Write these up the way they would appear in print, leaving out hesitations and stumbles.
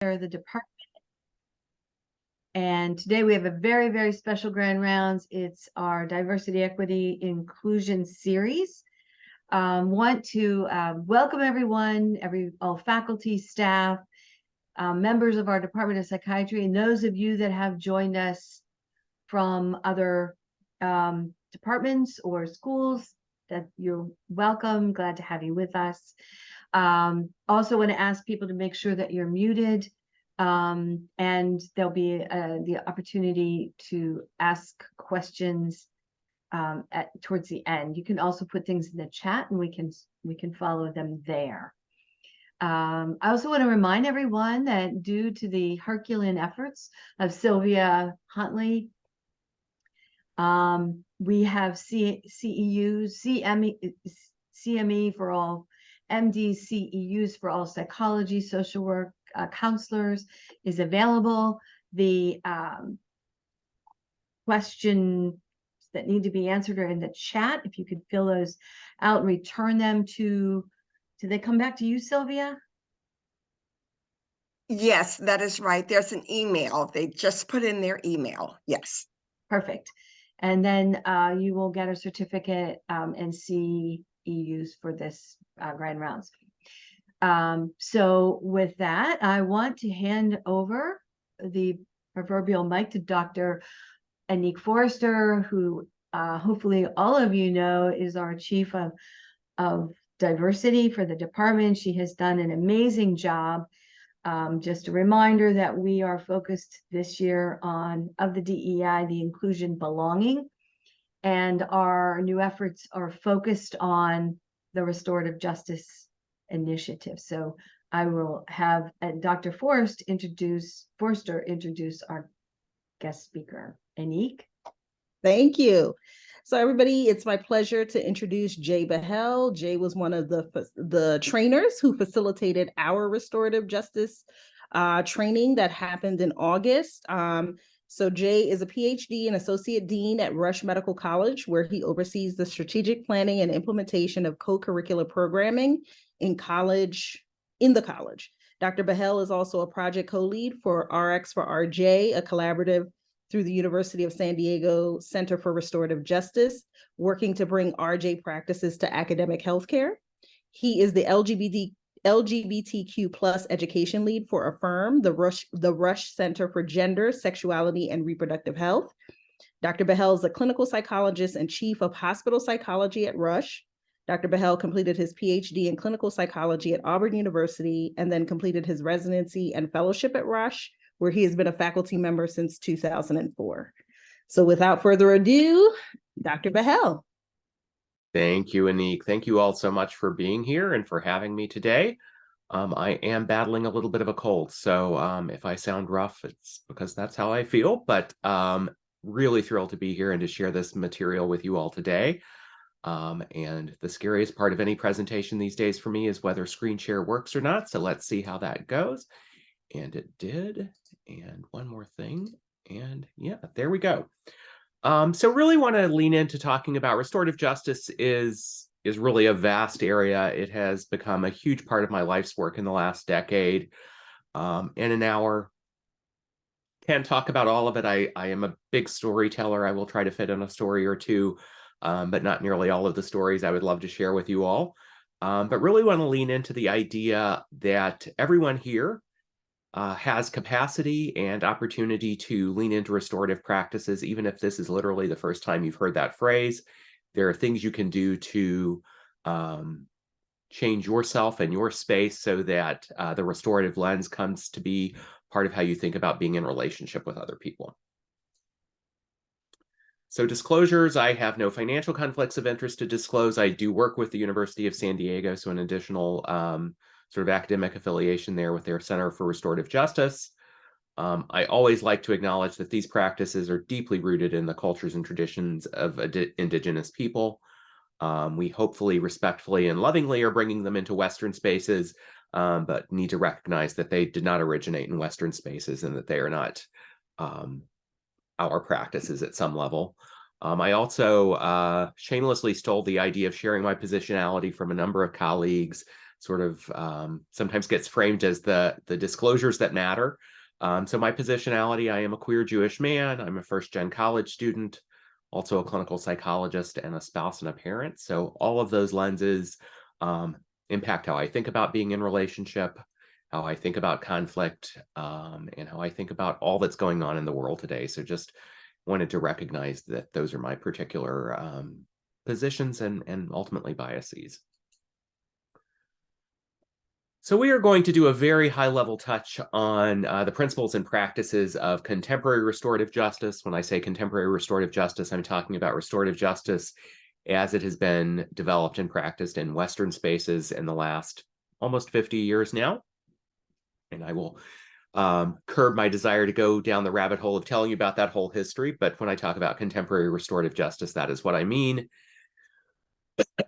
the department. And today we have a very, very special Grand Rounds. It's our Diversity, Equity, Inclusion series. Want to welcome everyone, all faculty, staff, members of our Department of Psychiatry, and those of you that have joined us from other departments or schools, that you're welcome. Glad to have you with us. Also want to ask people to make sure that you're muted. And there'll be the opportunity to ask questions towards the end. You can also put things in the chat, and we can follow them there. I also want to remind everyone that due to the Herculean efforts of Sylvia Huntley, we have CEUs, CME for all MDs, CEUs for all psychology, social work, counselors is available. The questions that need to be answered are in the chat. If you could fill those out and return them to, do they come back to you, Sylvia? Yes, that is right. There's an email. They just put in their email. Yes. Perfect. And then you will get a certificate and CEUs for this Grand Rounds. So with that, I want to hand over the proverbial mic to Dr. Anique Forrester, who hopefully all of you know is our chief of diversity for the department. She has done an amazing job. Just a reminder that we are focused this year on, of the DEI, the inclusion belonging, and our new efforts are focused on the restorative justice initiative. So I will have Dr. Forrester introduce our guest speaker, Anique. Thank you. So everybody, it's my pleasure to introduce Jay Behel. Jay was one of the trainers who facilitated our restorative justice training that happened in August. So Jay is a PhD and associate dean at Rush Medical College, where he oversees the strategic planning and implementation of co-curricular programming in the college. Dr. Behel is also a project co-lead for RX for RJ, a collaborative through the University of San Diego Center for Restorative Justice, working to bring RJ practices to academic healthcare. He is the LGBTQ plus education lead for Affirm, the Rush Center for Gender, Sexuality, and Reproductive Health. Dr. Behel is a clinical psychologist and chief of hospital psychology at Rush. Dr. Behel completed his PhD in clinical psychology at Auburn University and then completed his residency and fellowship at Rush, where he has been a faculty member since 2004. So without further ado, Dr. Behel. Thank you, Anique. Thank you all so much for being here and for having me today. I am battling a little bit of a cold, so if I sound rough, it's because that's how I feel, but really thrilled to be here and to share this material with you all today. And the scariest part of any presentation these days for me is whether screen share works or not, so let's see how that goes. And it did. And one more thing. And yeah, there we go. So really want to lean into talking about restorative justice is really a vast area. It has become a huge part of my life's work in the last decade. In an hour, can't talk about all of it. I am a big storyteller. I will try to fit in a story or two, but not nearly all of the stories I would love to share with you all. But really want to lean into the idea that everyone here has capacity and opportunity to lean into restorative practices, even if this is literally the first time you've heard that phrase. There are things you can do to change yourself and your space so that the restorative lens comes to be part of how you think about being in relationship with other people. So disclosures, I have no financial conflicts of interest to disclose. I do work with the University of San Diego, so an additional sort of academic affiliation there with their Center for Restorative Justice. I always like to acknowledge that these practices are deeply rooted in the cultures and traditions of Indigenous people. We hopefully, respectfully, and lovingly are bringing them into Western spaces, but need to recognize that they did not originate in Western spaces and that they are not our practices at some level. I also shamelessly stole the idea of sharing my positionality from a number of colleagues sort of sometimes gets framed as the disclosures that matter. So my positionality, I am a queer Jewish man. I'm a first-gen college student, also a clinical psychologist and a spouse and a parent. So all of those lenses impact how I think about being in relationship, how I think about conflict, and how I think about all that's going on in the world today. So just wanted to recognize that those are my particular positions and ultimately biases. So we are going to do a very high-level touch on the principles and practices of contemporary restorative justice. When I say contemporary restorative justice, I'm talking about restorative justice as it has been developed and practiced in Western spaces in the last almost 50 years now. And I will curb my desire to go down the rabbit hole of telling you about that whole history. But when I talk about contemporary restorative justice, that is what I mean.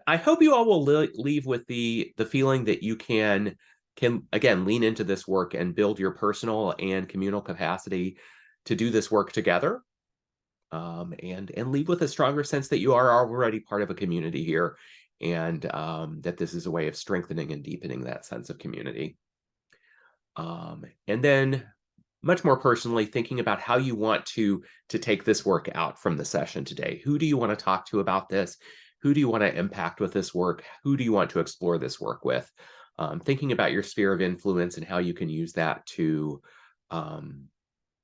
I hope you all will leave with the feeling that you can again lean into this work and build your personal and communal capacity to do this work together, and leave with a stronger sense that you are already part of a community here, and that this is a way of strengthening and deepening that sense of community. And then much more personally, thinking about how you want to take this work out from the session today. Who do you want to talk to about this? Who do you want to impact with this work? Who do you want to explore this work with? Thinking about your sphere of influence and how you can use that to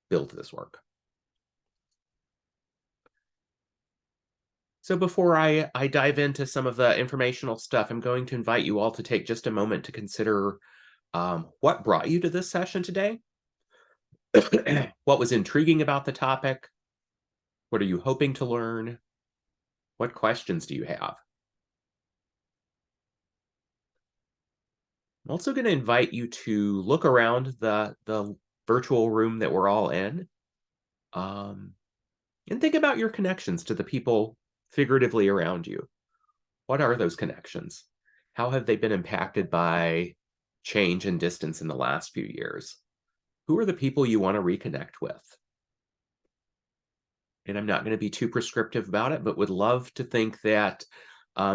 build this work. So before I dive into some of the informational stuff, I'm going to invite you all to take just a moment to consider what brought you to this session today? What was intriguing about the topic? What are you hoping to learn? What questions do you have? I'm also going to invite you to look around the virtual room that we're all in, and think about your connections to the people figuratively around you. What are those connections? How have they been impacted by change and distance in the last few years? Who are the people you want to reconnect with? And I'm not going to be too prescriptive about it, but would love to think that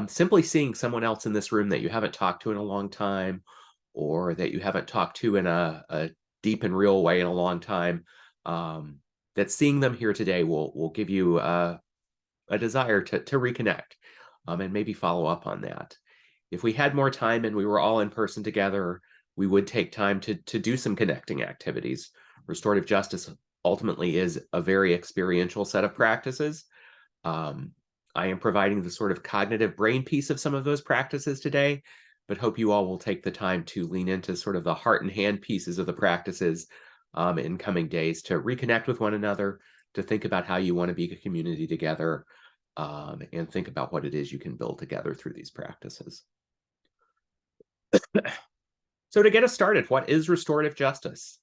simply seeing someone else in this room that you haven't talked to in a long time, or that you haven't talked to in a deep and real way in a long time, that seeing them here today will give you a desire to reconnect, and maybe follow up on that. If we had more time and we were all in person together, we would take time to do some connecting activities. Restorative justice ultimately is a very experiential set of practices. I am providing the sort of cognitive brain piece of some of those practices today, but hope you all will take the time to lean into sort of the heart and hand pieces of the practices in coming days to reconnect with one another, to think about how you want to be a community together, and think about what it is you can build together through these practices. So to get us started, what is restorative justice?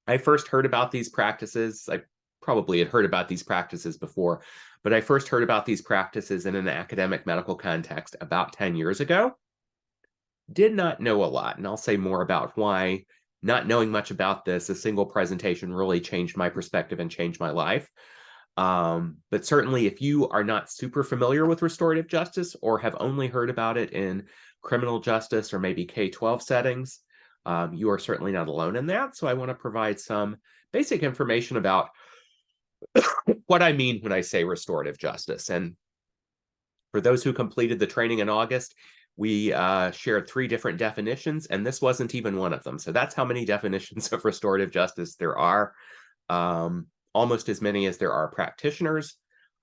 I first heard about these practices, I probably had heard about these practices before, but I first heard about these practices in an academic medical context about 10 years ago. Did not know a lot, and I'll say more about why not knowing much about this, a single presentation really changed my perspective and changed my life. But certainly if you are not super familiar with restorative justice or have only heard about it in criminal justice or maybe K-12 settings, you are certainly not alone in that. So I want to provide some basic information about what I mean when I say restorative justice. And for those who completed the training in August, we shared 3 different definitions, and this wasn't even one of them. So that's how many definitions of restorative justice there are. Almost as many as there are practitioners.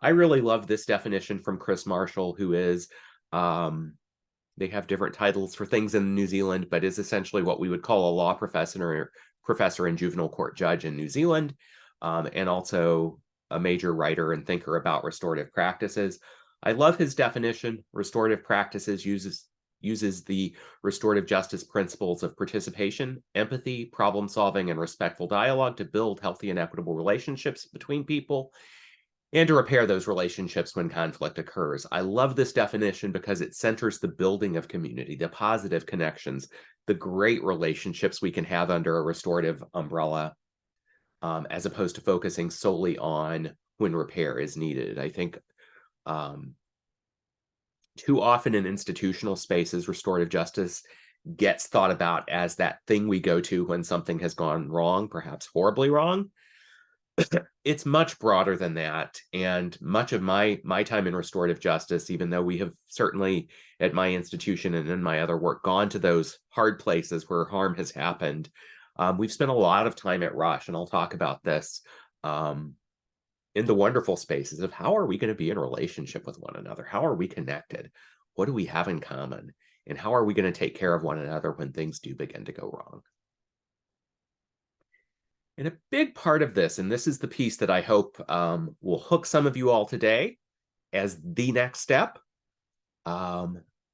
I really love this definition from Chris Marshall, who is, they have different titles for things in New Zealand, but is essentially what we would call a law professor and juvenile court judge in New Zealand, and also a major writer and thinker about restorative practices. I love his definition. Restorative practices uses the restorative justice principles of participation, empathy, problem solving, and respectful dialogue to build healthy and equitable relationships between people and to repair those relationships when conflict occurs. I love this definition because it centers the building of community, the positive connections, the great relationships we can have under a restorative umbrella, as opposed to focusing solely on when repair is needed. I think Too often in institutional spaces, restorative justice gets thought about as that thing we go to when something has gone wrong, perhaps horribly wrong. It's much broader than that. And much of my time in restorative justice, even though we have certainly at my institution and in my other work gone to those hard places where harm has happened, we've spent a lot of time at Rush, and I'll talk about this in the wonderful spaces of how are we going to be in relationship with one another? How are we connected? What do we have in common? And how are we going to take care of one another when things do begin to go wrong? And a big part of this, and this is the piece that I hope will hook some of you all today as the next step,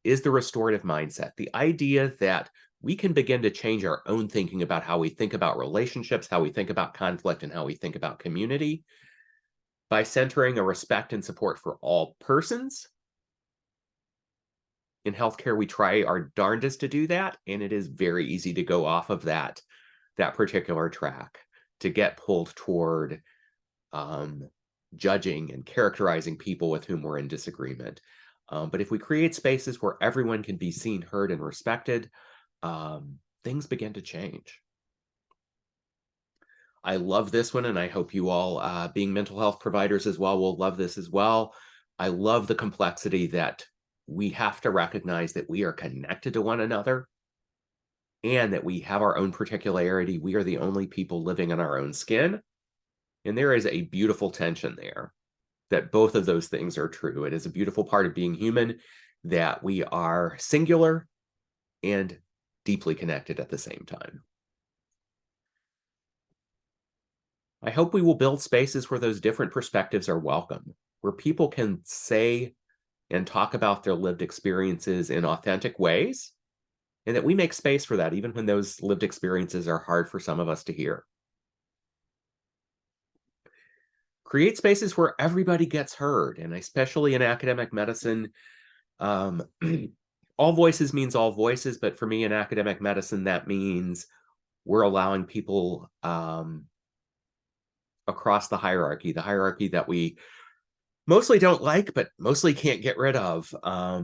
is the restorative mindset. The idea that we can begin to change our own thinking about how we think about relationships, how we think about conflict, and how we think about community by centering a respect and support for all persons. In healthcare, we try our darndest to do that, and it is very easy to go off of that particular track, to get pulled toward judging and characterizing people with whom we're in disagreement. But if we create spaces where everyone can be seen, heard, and respected, things begin to change. I love this one, and I hope you all, being mental health providers as well, will love this as well. I love the complexity that we have to recognize that we are connected to one another and that we have our own particularity. We are the only people living in our own skin. And there is a beautiful tension there that both of those things are true. It is a beautiful part of being human that we are singular and deeply connected at the same time. I hope we will build spaces where those different perspectives are welcome, where people can say and talk about their lived experiences in authentic ways, and that we make space for that, even when those lived experiences are hard for some of us to hear. Create spaces where everybody gets heard, and especially in academic medicine, all voices means all voices, but for me in academic medicine, that means we're allowing people across the hierarchy that we mostly don't like, but mostly can't get rid of.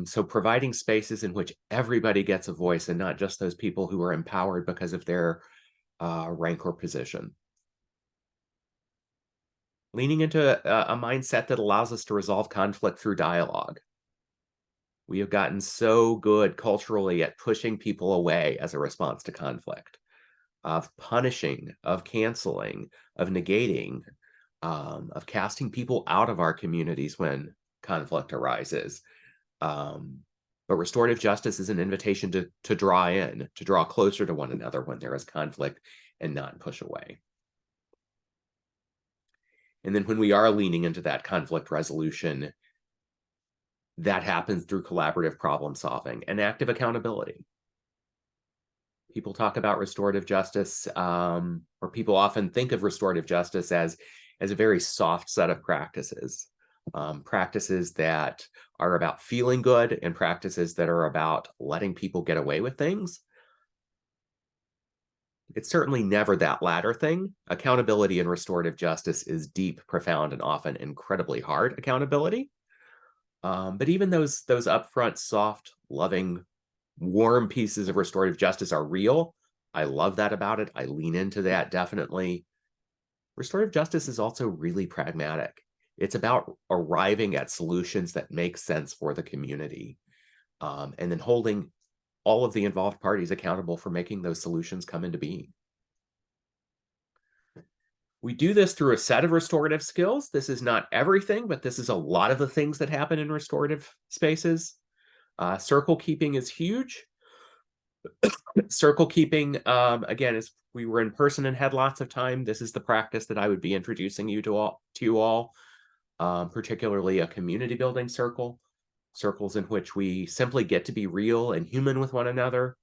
So providing spaces in which everybody gets a voice and not just those people who are empowered because of their rank or position. Leaning into a mindset that allows us to resolve conflict through dialogue. We have gotten so good culturally at pushing people away as a response to conflict, of punishing, of canceling, of negating, of casting people out of our communities when conflict arises. But restorative justice is an invitation to draw in, to draw closer to one another when there is conflict and not push away. And then when we are leaning into that conflict resolution, that happens through collaborative problem solving and active accountability. People talk about restorative justice, or people often think of restorative justice as a very soft set of practices, practices that are about feeling good and practices that are about letting people get away with things. It's certainly never that latter thing. Accountability in restorative justice is deep, profound, and often incredibly hard accountability. But even those upfront, soft, loving, warm pieces of restorative justice are real. I love that about it. I lean into that, definitely. Restorative justice is also really pragmatic. It's about arriving at solutions that make sense for the community, and then holding all of the involved parties accountable for making those solutions come into being. We do this through a set of restorative skills. This is not everything, but this is a lot of the things that happen in restorative spaces. Circle keeping is huge. Circle keeping, again, as we were in person and had lots of time, this is the practice that I would be introducing you to you all, particularly a community building circle, circles in which we simply get to be real and human with one another.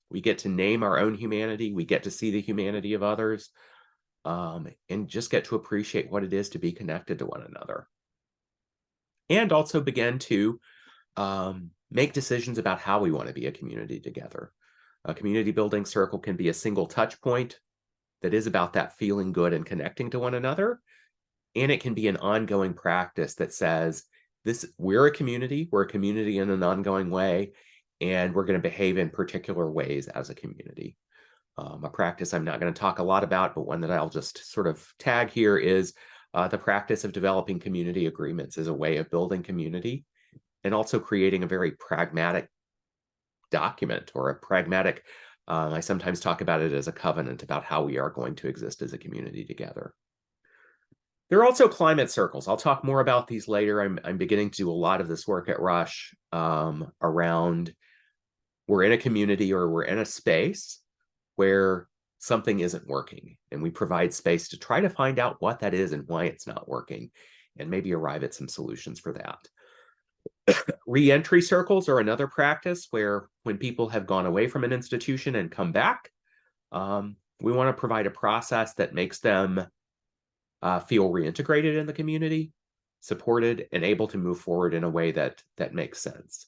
We get to name our own humanity. We get to see the humanity of others, and just get to appreciate what it is to be connected to one another. And also begin to make decisions about how we want to be a community together. A community building circle can be a single touch point that is about that feeling good and connecting to one another. And it can be an ongoing practice that says, we're a community in an ongoing way, and we're going to behave in particular ways as a community. A practice I'm not going to talk a lot about, but one that I'll just sort of tag here is the practice of developing community agreements as a way of building community, and also creating a very pragmatic document, or a pragmatic, I sometimes talk about it as a covenant about how we are going to exist as a community together. There are also climate circles. I'll talk more about these later. I'm beginning to do a lot of this work at Rush around, we're in a community or we're in a space where something isn't working, and we provide space to try to find out what that is and why it's not working, and maybe arrive at some solutions for that. Re-entry circles are another practice where, when people have gone away from an institution and come back, we want to provide a process that makes them feel reintegrated in the community, supported, and able to move forward in a way that makes sense.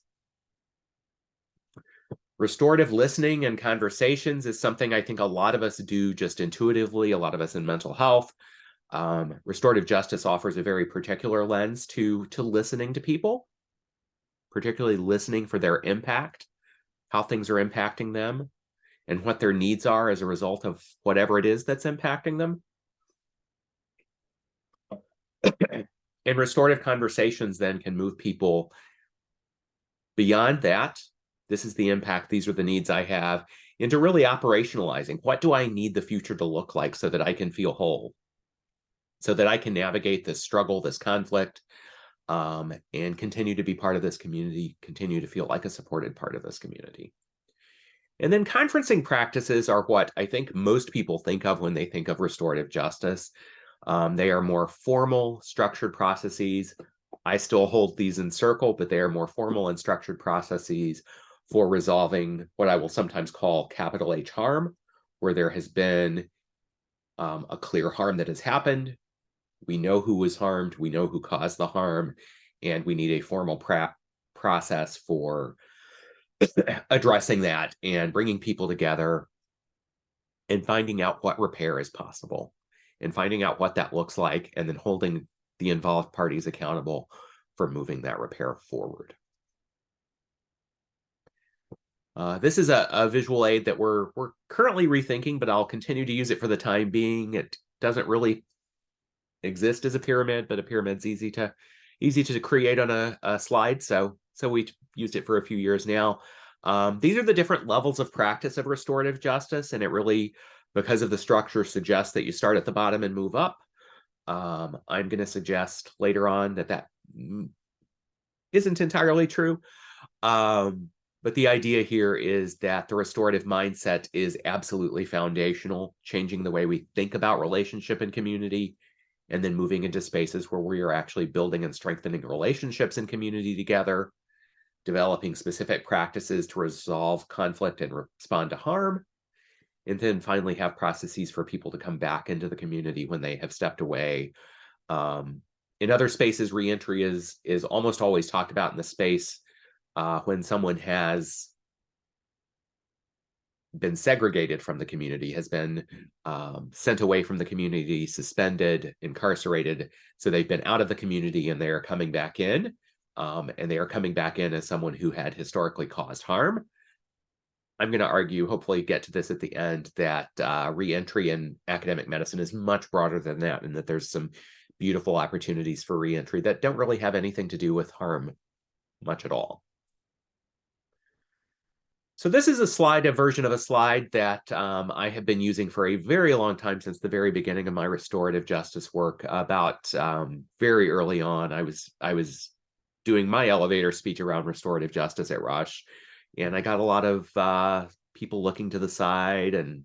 Restorative listening and conversations is something I think a lot of us do just intuitively, a lot of us in mental health. Restorative justice offers a very particular lens to listening to people, particularly listening for their impact, how things are impacting them, and what their needs are as a result of whatever it is that's impacting them. And restorative conversations then can move people beyond that. This is the impact, these are the needs I have, into really operationalizing. What do I need the future to look like so that I can feel whole? So that I can navigate this struggle, this conflict, and continue to be part of this community, continue to feel like a supported part of this community. And then conferencing practices are what I think most people think of when they think of restorative justice. They are more formal, structured processes. I still hold these in circle, but they are more formal and structured processes for resolving what I will sometimes call capital H harm, where there has been a clear harm that has happened. We know who was harmed, we know who caused the harm, and we need a formal process for addressing that and bringing people together and finding out what repair is possible, and finding out what that looks like, and then holding the involved parties accountable for moving that repair forward. This is a visual aid that we're currently rethinking, but I'll continue to use it for the time being. It doesn't really exist as a pyramid, but a pyramid's easy to create on a slide. So we've used it for a few years now. These are the different levels of practice of restorative justice, and it really, because of the structure, suggests that you start at the bottom and move up. I'm going to suggest later on that isn't entirely true. But the idea here is that the restorative mindset is absolutely foundational, changing the way we think about relationship and community, and then moving into spaces where we are actually building and strengthening relationships and community together, developing specific practices to resolve conflict and respond to harm, and then finally have processes for people to come back into the community when they have stepped away. In other spaces, reentry is almost always talked about in the space when someone has been segregated from the community, has been sent away from the community, suspended, incarcerated. So they've been out of the community and they are coming back in. And they are coming back in as someone who had historically caused harm. I'm going to argue, hopefully get to this at the end, that reentry in academic medicine is much broader than that, and that there's some beautiful opportunities for reentry that don't really have anything to do with harm much at all. So this is a version of a slide that I have been using for a very long time, since the very beginning of my restorative justice work. About very early on, I was doing my elevator speech around restorative justice at Rush, and I got a lot of people looking to the side and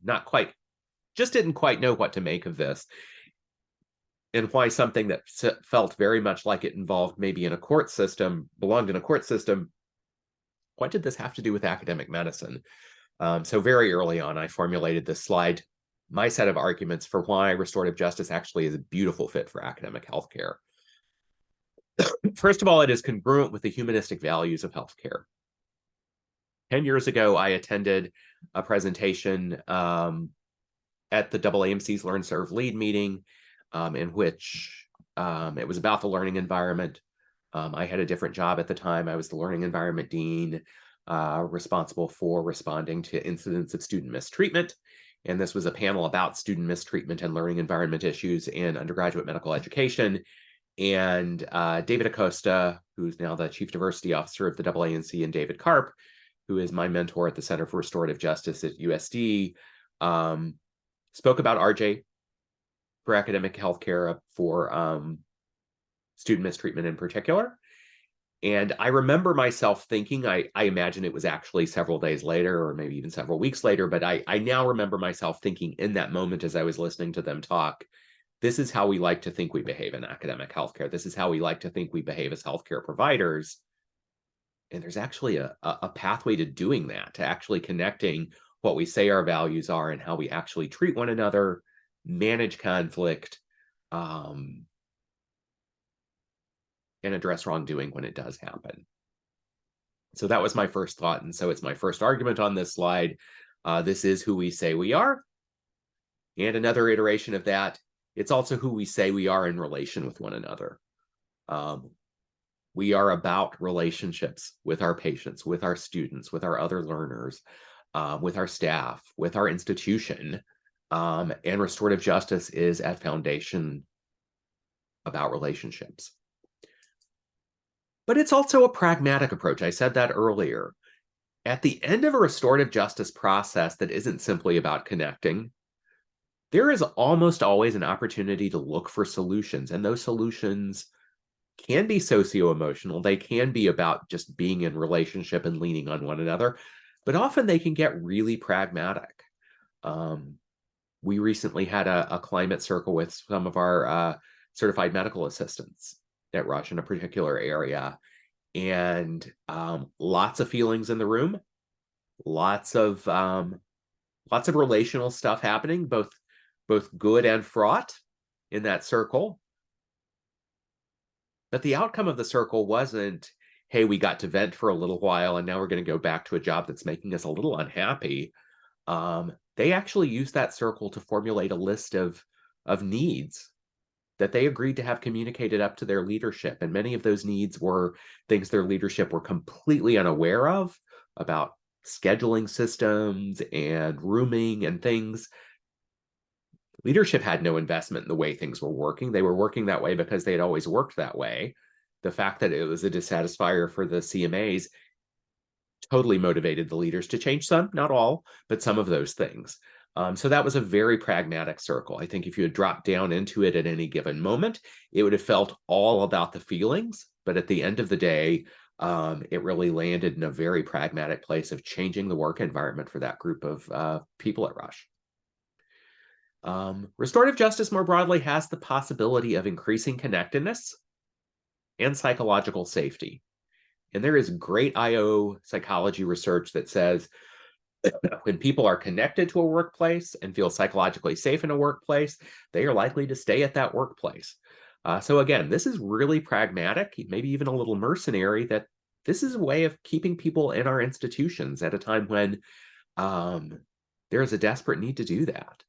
didn't quite know what to make of this, and why something that felt very much like it involved maybe in a court system, belonged in a court system, what did this have to do with academic medicine? So very early on, I formulated this slide, my set of arguments for why restorative justice actually is a beautiful fit for academic healthcare. First of all, it is congruent with the humanistic values of healthcare. 10 years ago, I attended a presentation at the AAMC's Learn, Serve, Lead meeting, in which it was about the learning environment. I had a different job at the time. I was the learning environment dean, responsible for responding to incidents of student mistreatment. And this was a panel about student mistreatment and learning environment issues in undergraduate medical education. And David Acosta, who's now the Chief Diversity Officer of the AANC, and David Karp, who is my mentor at the Center for Restorative Justice at USD, spoke about RJ for academic healthcare, for student mistreatment in particular. And I remember myself thinking, I imagine it was actually several days later, or maybe even several weeks later, but I now remember myself thinking in that moment as I was listening to them talk, this is how we like to think we behave in academic healthcare. This is how we like to think we behave as healthcare providers. And there's actually a pathway to doing that, to actually connecting what we say our values are and how we actually treat one another, manage conflict, and address wrongdoing when it does happen. So that was my first thought. And so it's my first argument on this slide. This is who we say we are. And another iteration of that, it's also who we say we are in relation with one another. We are about relationships with our patients, with our students, with our other learners, with our staff, with our institution. And restorative justice is at foundation about relationships. But it's also a pragmatic approach. I said that earlier. At the end of a restorative justice process that isn't simply about connecting, there is almost always an opportunity to look for solutions. And those solutions can be socio-emotional. They can be about just being in relationship and leaning on one another, but often they can get really pragmatic. We recently had a climate circle with some of our certified medical assistants at Rush in a particular area, and lots of feelings in the room, lots of relational stuff happening, both good and fraught in that circle. But the outcome of the circle wasn't, hey, we got to vent for a little while and now we're going to go back to a job that's making us a little unhappy. They actually used that circle to formulate a list of needs that they agreed to have communicated up to their leadership. And many of those needs were things their leadership were completely unaware of, about scheduling systems and rooming and things. Leadership had no investment in the way things were working. They were working that way because they had always worked that way. The fact that it was a dissatisfier for the CMAs totally motivated the leaders to change some, not all, but some of those things. So that was a very pragmatic circle. I think if you had dropped down into it at any given moment, it would have felt all about the feelings. But at the end of the day, it really landed in a very pragmatic place of changing the work environment for that group of people at Rush. Restorative justice more broadly has the possibility of increasing connectedness and psychological safety. And there is great IO psychology research that says when people are connected to a workplace and feel psychologically safe in a workplace, they are likely to stay at that workplace. So again, this is really pragmatic, maybe even a little mercenary, that this is a way of keeping people in our institutions at a time when there is a desperate need to do that.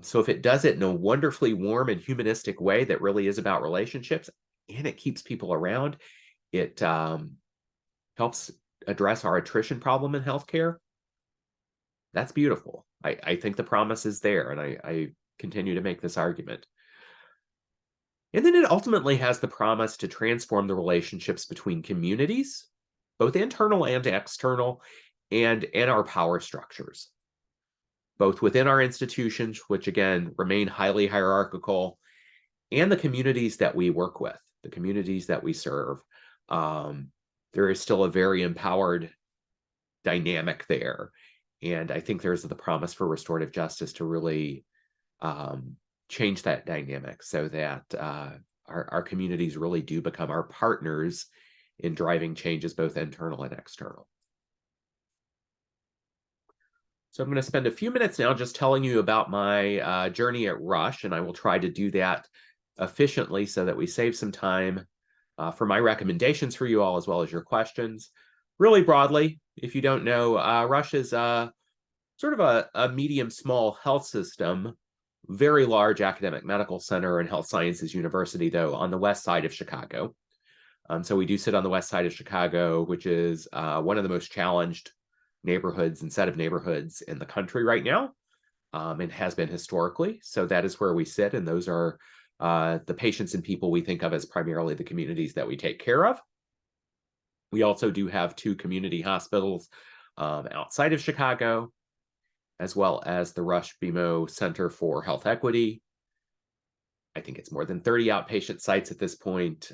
So if it does it in a wonderfully warm and humanistic way that really is about relationships, and it keeps people around, it helps address our attrition problem in healthcare, that's beautiful. I think the promise is there, and I continue to make this argument. And then it ultimately has the promise to transform the relationships between communities, both internal and external, and in our power structures, both within our institutions, which again remain highly hierarchical, and the communities that we work with, the communities that we serve. There is still a very empowered dynamic there. And I think there's the promise for restorative justice to really change that dynamic so that our communities really do become our partners in driving changes, both internal and external. So I'm going to spend a few minutes now just telling you about my journey at Rush, and I will try to do that efficiently so that we save some time for my recommendations for you all, as well as your questions. Really broadly, if you don't know, Rush is sort of a medium-small health system, very large academic medical center and health sciences university, though, on the west side of Chicago. So we do sit on the west side of Chicago, which is one of the most challenged neighborhoods and set of neighborhoods in the country right now, and has been historically. So that is where we sit, and those are the patients and people we think of as primarily the communities that we take care of. We also do have 2 community hospitals outside of Chicago, as well as the Rush BMO Center for Health Equity. I think it's more than 30 outpatient sites at this point,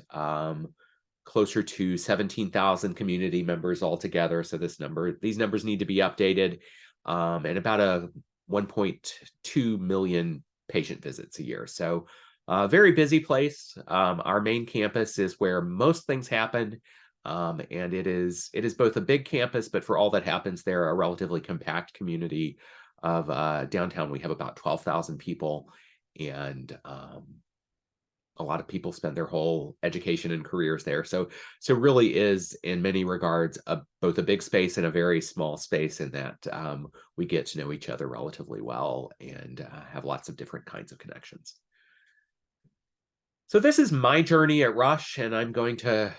closer to 17,000 community members altogether. So these numbers need to be updated, and about a 1.2 million patient visits a year. So very busy place. Our main campus is where most things happen. And it is both a big campus, but for all that happens there, a relatively compact community of downtown. We have about 12,000 people, and a lot of people spend their whole education and careers there. So really is in many regards both a big space and a very small space in that we get to know each other relatively well and have lots of different kinds of connections. So this is my journey at Rush, and I'm going to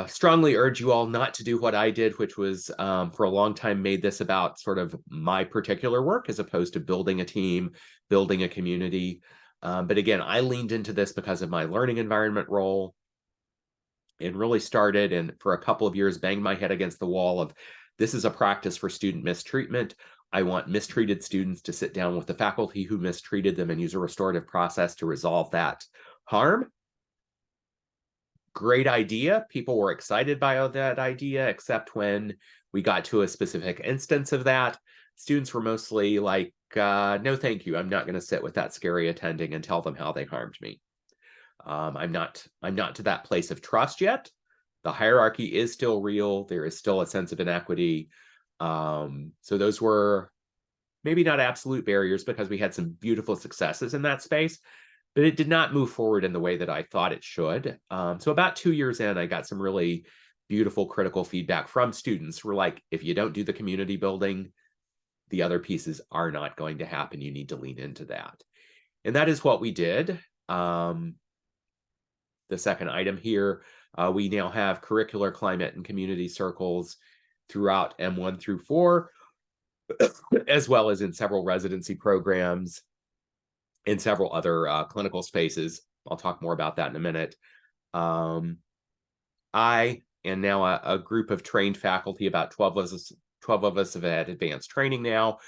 strongly urge you all not to do what I did, which was for a long time made this about sort of my particular work as opposed to building a team, building a community. But again, I leaned into this because of my learning environment role, and really started and for a couple of years banged my head against the wall of this is a practice for student mistreatment. I want mistreated students to sit down with the faculty who mistreated them and use a restorative process to resolve that harm. Great idea. People were excited by that idea, except when we got to a specific instance of that, students were mostly like, no, thank you. I'm not going to sit with that scary attending and tell them how they harmed me. I'm not to that place of trust yet. The hierarchy is still real. There is still a sense of inequity. So those were maybe not absolute barriers because we had some beautiful successes in that space, but it did not move forward in the way that I thought it should. So about 2 years in, I got some really beautiful critical feedback from students who were like, if you don't do the community building, the other pieces are not going to happen. You need to lean into that. And that is what we did. The second item here, we now have curricular climate and community circles throughout M1 through 4, as well as in several residency programs and several other clinical spaces. I'll talk more about that in a minute. I and now a group of trained faculty, about 12 of us have had advanced training now,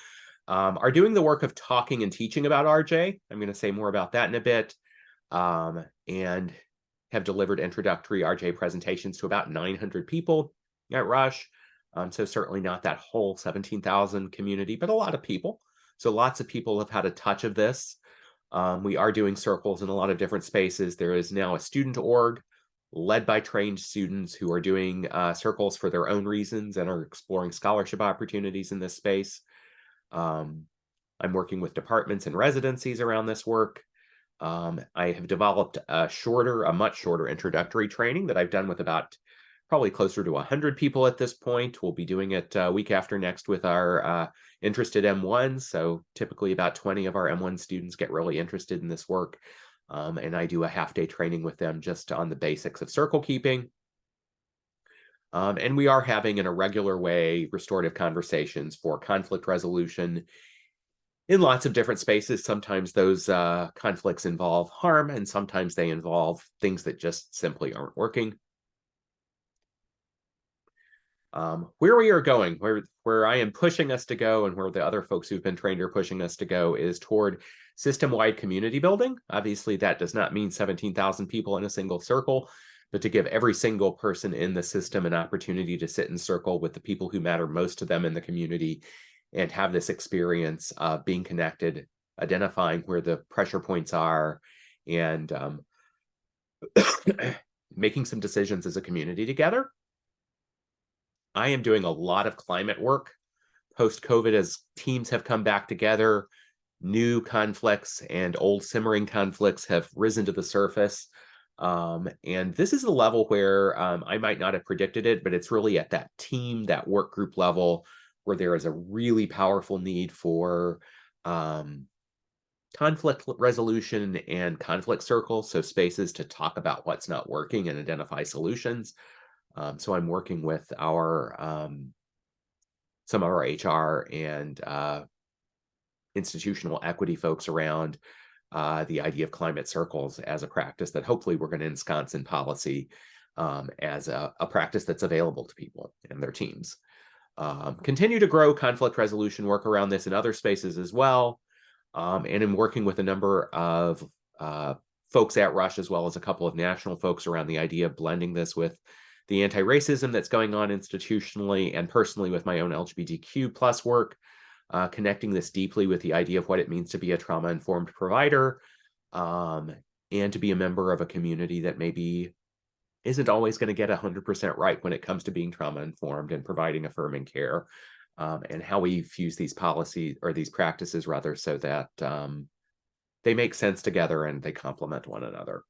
are doing the work of talking and teaching about RJ. I'm going to say more about that in a bit, and have delivered introductory RJ presentations to about 900 people at Rush. So certainly not that whole 17,000 community, but a lot of people. So lots of people have had a touch of this. We are doing circles in a lot of different spaces. There is now a student org led by trained students who are doing circles for their own reasons and are exploring scholarship opportunities in this space. I'm working with departments and residencies around this work. I have developed a much shorter introductory training that I've done with about probably closer to 100 people at this point. We'll be doing it week after next with our interested M1s. So typically about 20 of our M1 students get really interested in this work. And I do a half-day training with them just on the basics of circle keeping. And we are having in a regular way restorative conversations for conflict resolution in lots of different spaces. Sometimes those conflicts involve harm, and sometimes they involve things that just simply aren't working. Where we are going, where I am pushing us to go, and where the other folks who've been trained are pushing us to go, is toward system-wide community building. Obviously, that does not mean 17,000 people in a single circle, but to give every single person in the system an opportunity to sit in circle with the people who matter most to them in the community and have this experience of being connected, identifying where the pressure points are, and making some decisions as a community together. I am doing a lot of climate work post-COVID as teams have come back together. New conflicts and old simmering conflicts have risen to the surface. And this is a level where I might not have predicted it, but it's really at that team, that work group level, where there is a really powerful need for conflict resolution and conflict circles, so spaces to talk about what's not working and identify solutions. So I'm working with some of our HR and institutional equity folks around the idea of climate circles as a practice that hopefully we're going to ensconce in policy as a practice that's available to people and their teams. Continue to grow conflict resolution work around this in other spaces as well. And in working with a number of folks at Rush, as well as a couple of national folks around the idea of blending this with the anti-racism that's going on institutionally and personally with my own LGBTQ plus work, connecting this deeply with the idea of what it means to be a trauma-informed provider and to be a member of a community that maybe isn't always going to get 100% right when it comes to being trauma-informed and providing affirming care, and how we fuse these policies or these practices rather so that they make sense together and they complement one another.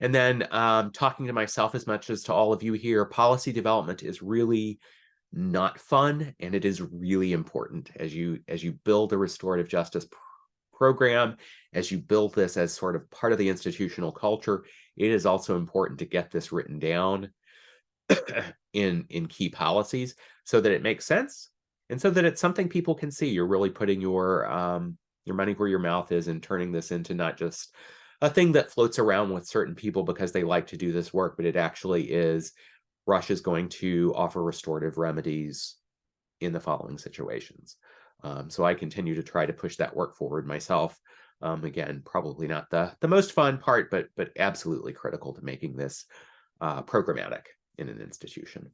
And then talking to myself as much as to all of you here, policy development is really not fun, and it is really important as you build a restorative justice program, as you build this as sort of part of the institutional culture. It is also important to get this written down in key policies so that it makes sense and so that it's something people can see. You're really putting your money where your mouth is and turning this into not just a thing that floats around with certain people because they like to do this work, but it actually is Rush is going to offer restorative remedies in the following situations. So I continue to try to push that work forward myself. Again, probably not the most fun part, but absolutely critical to making this programmatic in an institution.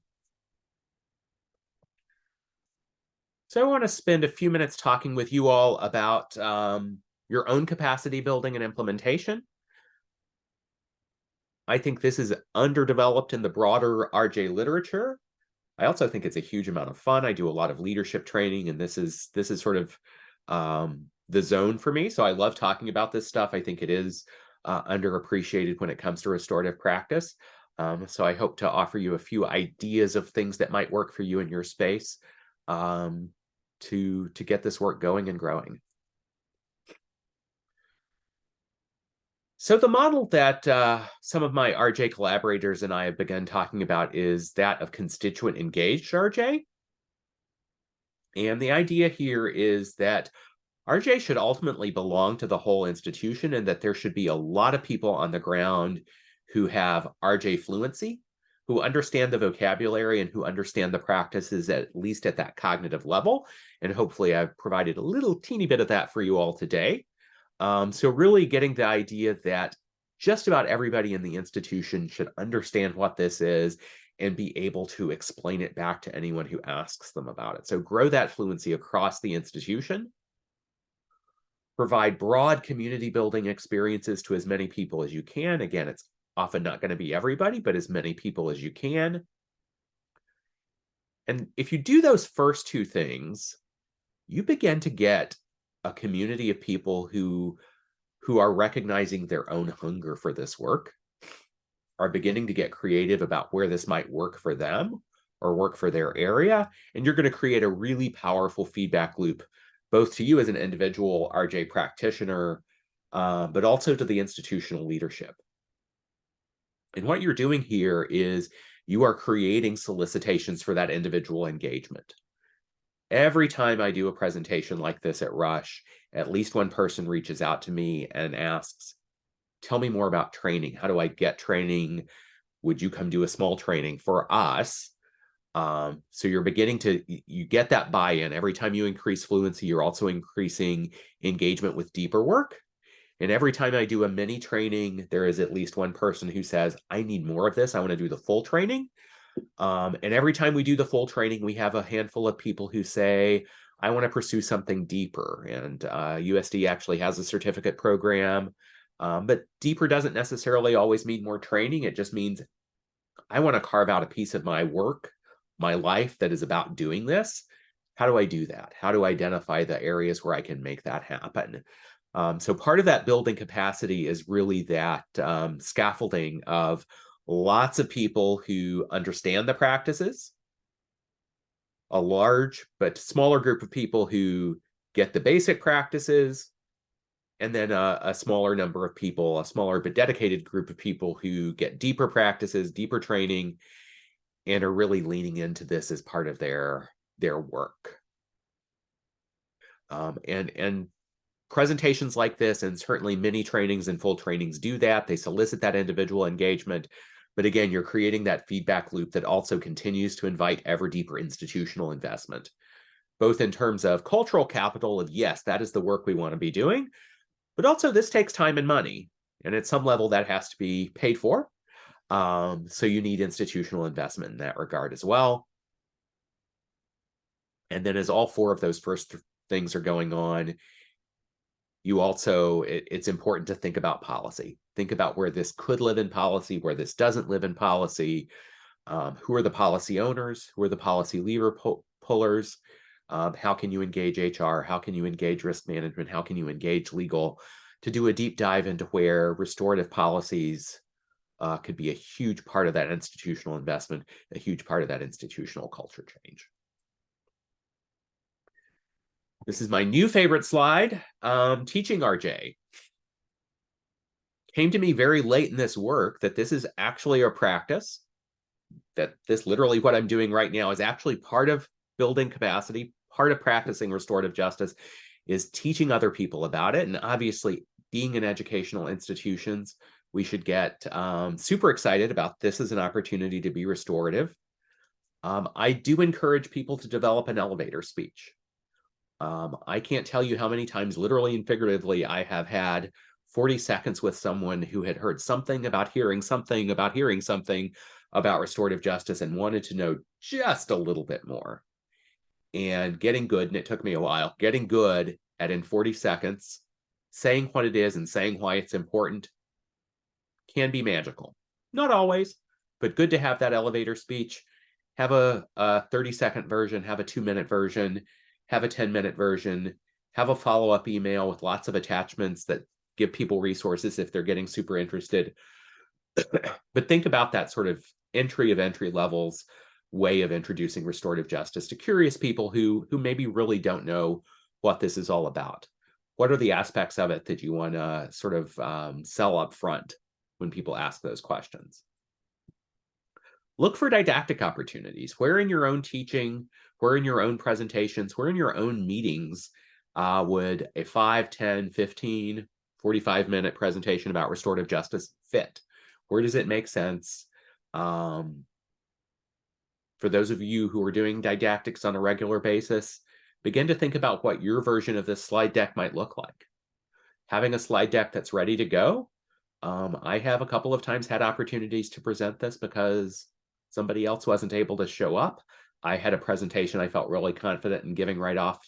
So I want to spend a few minutes talking with you all about your own capacity building and implementation. I think this is underdeveloped in the broader RJ literature. I also think it's a huge amount of fun. I do a lot of leadership training, and this is sort of the zone for me. So I love talking about this stuff. I think it is underappreciated when it comes to restorative practice. So I hope to offer you a few ideas of things that might work for you in your space to get this work going and growing. So the model that some of my RJ collaborators and I have begun talking about is that of constituent engaged RJ. And the idea here is that RJ should ultimately belong to the whole institution and that there should be a lot of people on the ground who have RJ fluency, who understand the vocabulary and who understand the practices at least at that cognitive level. And hopefully I've provided a little teeny bit of that for you all today. So really getting the idea that just about everybody in the institution should understand what this is and be able to explain it back to anyone who asks them about it. So grow that fluency across the institution. Provide broad community building experiences to as many people as you can. Again, it's often not going to be everybody, but as many people as you can. And if you do those first two things, you begin to get a community of people who are recognizing their own hunger for this work, are beginning to get creative about where this might work for them or work for their area. And you're going to create a really powerful feedback loop, both to you as an individual RJ practitioner, but also to the institutional leadership. And what you're doing here is you are creating solicitations for that individual engagement. Every time I do a presentation like this at Rush, at least one person reaches out to me and asks, tell me more about training. How do I get training? Would you come do a small training for us? So you're beginning to, you get that buy-in. Every time you increase fluency, you're also increasing engagement with deeper work. And every time I do a mini training, there is at least one person who says, I need more of this. I want to do the full training. And every time we do the full training, we have a handful of people who say, I want to pursue something deeper. And USD actually has a certificate program, but deeper doesn't necessarily always mean more training. It just means I want to carve out a piece of my work, my life that is about doing this. How do I do that? How do I identify the areas where I can make that happen? So part of that building capacity is really that scaffolding of lots of people who understand the practices, a large but smaller group of people who get the basic practices, and then a smaller number of people, a smaller but dedicated group of people who get deeper practices, deeper training, and are really leaning into this as part of their work. And presentations like this, and certainly mini trainings and full trainings, do that. They solicit that individual engagement. But again, you're creating that feedback loop that also continues to invite ever deeper institutional investment, both in terms of cultural capital of, yes, that is the work we want to be doing, but also this takes time and money. And at some level that has to be paid for. So you need institutional investment in that regard as well. And then as all four of those first things are going on, you also, it's important to think about policy. Think about where this could live in policy, where this doesn't live in policy. Who are the policy owners? Who are the policy lever pullers? How can you engage HR? How can you engage risk management? How can you engage legal to do a deep dive into where restorative policies could be a huge part of that institutional investment, a huge part of that institutional culture change. This is my new favorite slide, teaching RJ. Came to me very late in this work that this is actually a practice, that this literally what I'm doing right now is actually part of building capacity, part of practicing restorative justice is teaching other people about it. And obviously, being in educational institutions, we should get super excited about this as an opportunity to be restorative. I do encourage people to develop an elevator speech. I can't tell you how many times, literally and figuratively, I have had 40 seconds with someone who had heard something about hearing something about hearing something about restorative justice and wanted to know just a little bit more. And getting good, and it took me a while, getting good at in 40 seconds, saying what it is and saying why it's important can be magical. Not always, but good to have that elevator speech. Have a 30-second version, have a 2-minute version, have a 10-minute version, have a follow-up email with lots of attachments that give people resources if they're getting super interested. But think about that sort of entry levels way of introducing restorative justice to curious people who maybe really don't know what this is all about. What are the aspects of it that you want to sort of sell up front when people ask those questions? Look for didactic opportunities. Where in your own teaching, where in your own presentations, where in your own meetings would a 5, 10, 15, 45-minute presentation about restorative justice fit? Where does it make sense? For those of you who are doing didactics on a regular basis, begin to think about what your version of this slide deck might look like. Having a slide deck that's ready to go. I have a couple of times had opportunities to present this because somebody else wasn't able to show up. I had a presentation I felt really confident in giving right off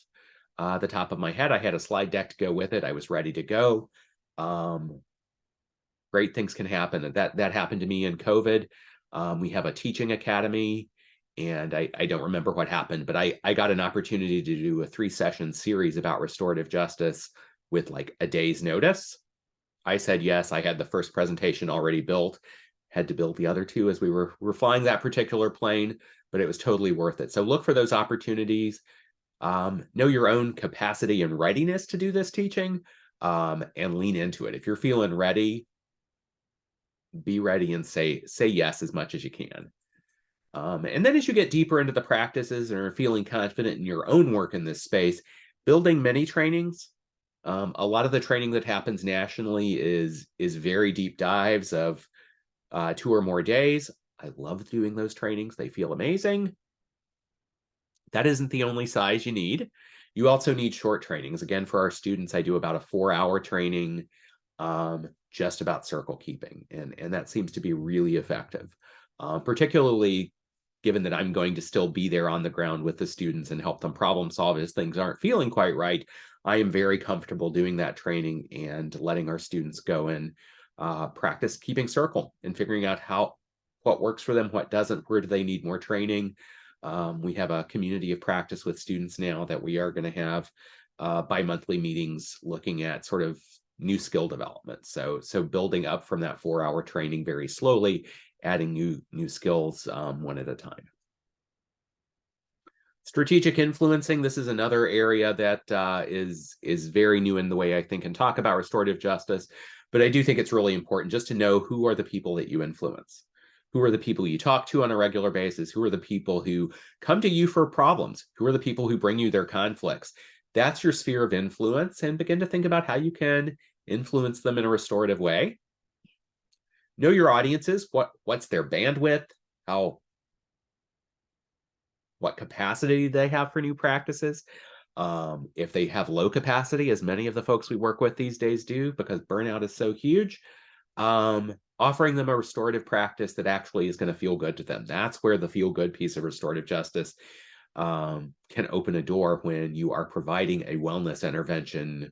the top of my head. I had a slide deck to go with it. I was ready to go. Great things can happen. That happened to me in COVID. We have a teaching academy, and I don't remember what happened, but I got an opportunity to do a 3-session series about restorative justice with like a day's notice. I said yes. I had the first presentation already built, had to build the other 2 as we were flying that particular plane, but it was totally worth it. So look for those opportunities. Know your own capacity and readiness to do this teaching, and lean into it. If you're feeling ready, be ready and say yes as much as you can. And then as you get deeper into the practices and are feeling confident in your own work in this space, building many trainings. A lot of the training that happens nationally is very deep dives of 2 or more days. I love doing those trainings. They feel amazing. That isn't the only size you need. You also need short trainings. Again, for our students, I do about a 4-hour training just about circle keeping. And that seems to be really effective, particularly given that I'm going to still be there on the ground with the students and help them problem solve as things aren't feeling quite right. I am very comfortable doing that training and letting our students go and practice keeping circle and figuring out what works for them, what doesn't, where do they need more training. We have a community of practice with students now that we are going to have bi-monthly meetings looking at sort of new skill development. So building up from that 4-hour training very slowly, adding new skills one at a time. Strategic influencing, this is another area that is very new in the way I think and talk about restorative justice. But I do think it's really important just to know who are the people that you influence. Who are the people you talk to on a regular basis? Who are the people who come to you for problems? Who are the people who bring you their conflicts? That's your sphere of influence, and begin to think about how you can influence them in a restorative way. Know your audiences. What's their bandwidth? What capacity they have for new practices. If they have low capacity, as many of the folks we work with these days do, because burnout is so huge, offering them a restorative practice that actually is going to feel good to them. That's where the feel good piece of restorative justice can open a door, when you are providing a wellness intervention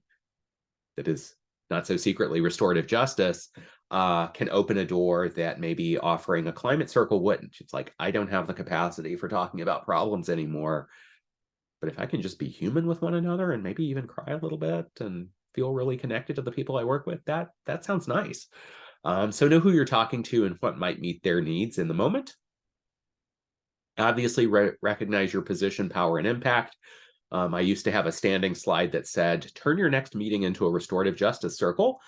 that is not so secretly restorative justice, can open a door that maybe offering a climate circle wouldn't. It's like, I don't have the capacity for talking about problems anymore, but if I can just be human with one another and maybe even cry a little bit and feel really connected to the people I work with, that sounds nice. So know who you're talking to and what might meet their needs in the moment. Obviously, recognize your position, power, and impact. I used to have a standing slide that said, turn your next meeting into a restorative justice circle.